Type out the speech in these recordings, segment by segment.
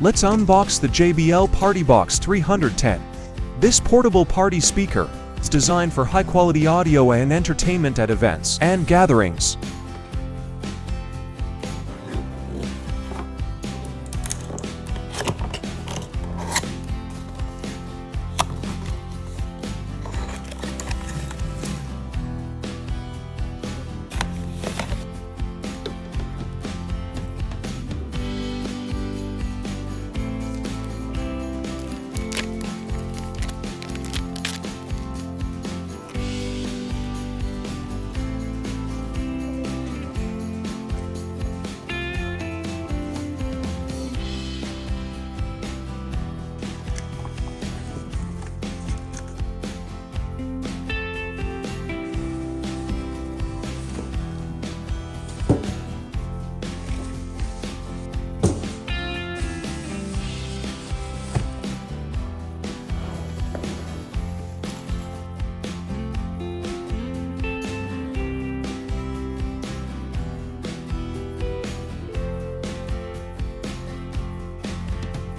let's unbox the JBL PartyBox 310. This portable party speaker is designed for high-quality audio and entertainment at events and gatherings.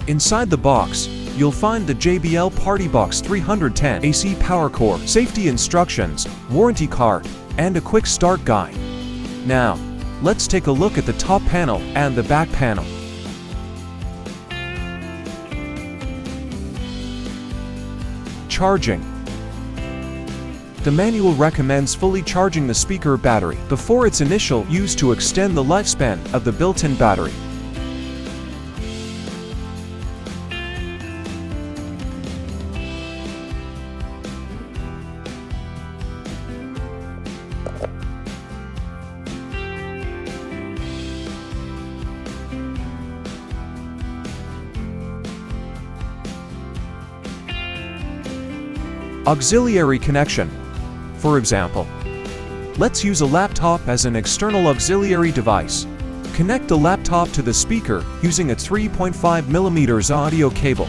Inside the box, you'll find the JBL PartyBox 310 AC power core, safety instructions, warranty card, and a quick start guide. Now, let's take a look at the top panel and the back panel. Charging. The manual recommends fully charging the speaker battery before its initial use to extend the lifespan of the built-in battery. Auxiliary connection. For example, let's use a laptop as an external auxiliary device. Connect the laptop to the speaker using a 3.5mm audio cable.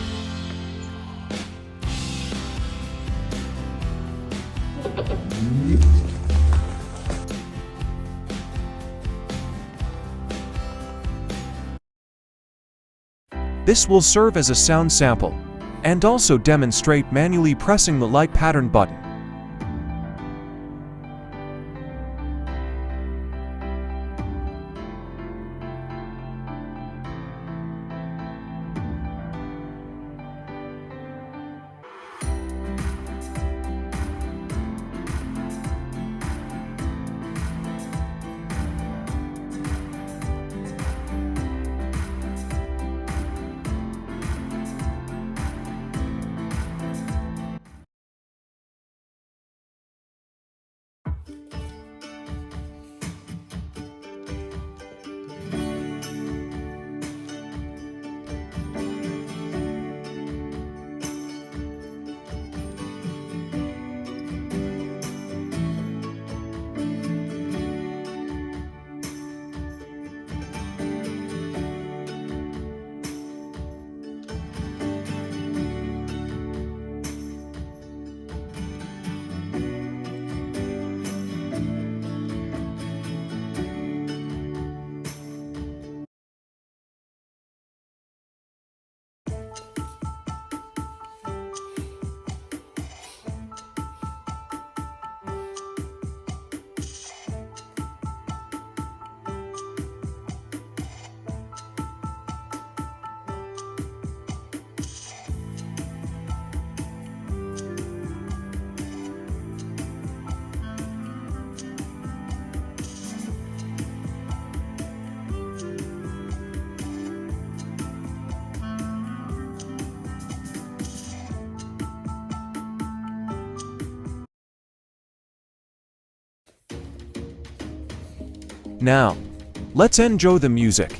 This will serve as a sound sample and also demonstrate manually pressing the light pattern button. Now, let's enjoy the music.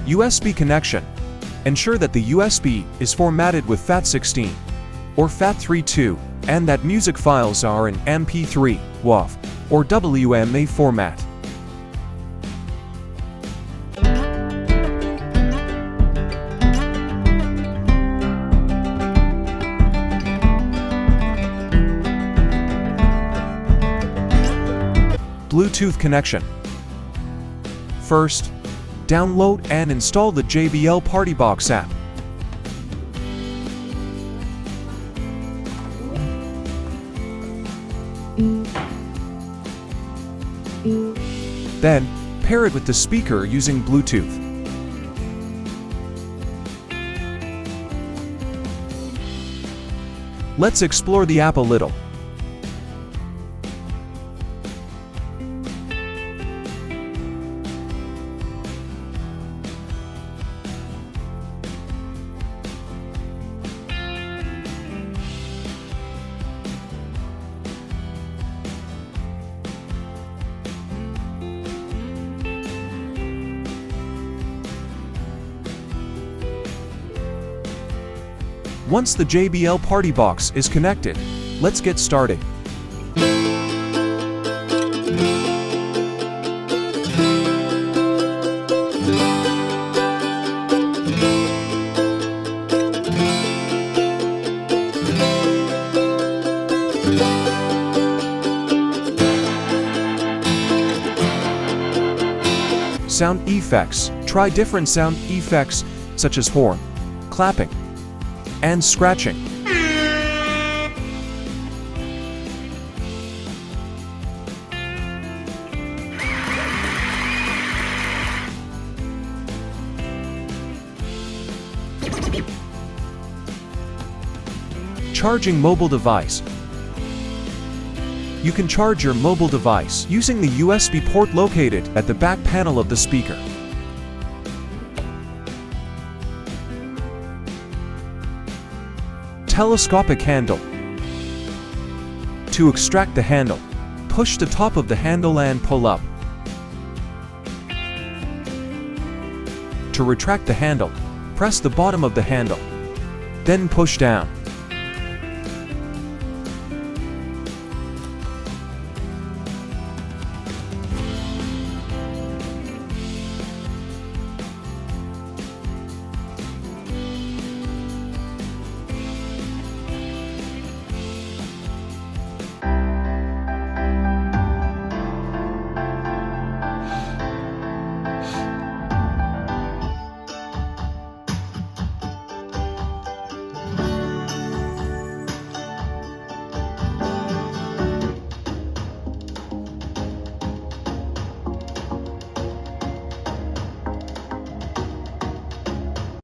USB connection. Ensure that the USB is formatted with FAT16 or FAT32 and that music files are in MP3, WAV, or WMA format. Bluetooth connection. First, download and install the JBL PartyBox app. Then, pair it with the speaker using Bluetooth. Let's explore the app a little. Once the JBL PartyBox is connected, let's get started. Sound effects. Try different sound effects such as horn, clapping, and scratching. Charging mobile device. You can charge your mobile device using the USB port located at the back panel of the speaker. Telescopic handle. To extract the handle, push the top of the handle and pull up. To retract the handle, press the bottom of the handle, then push down.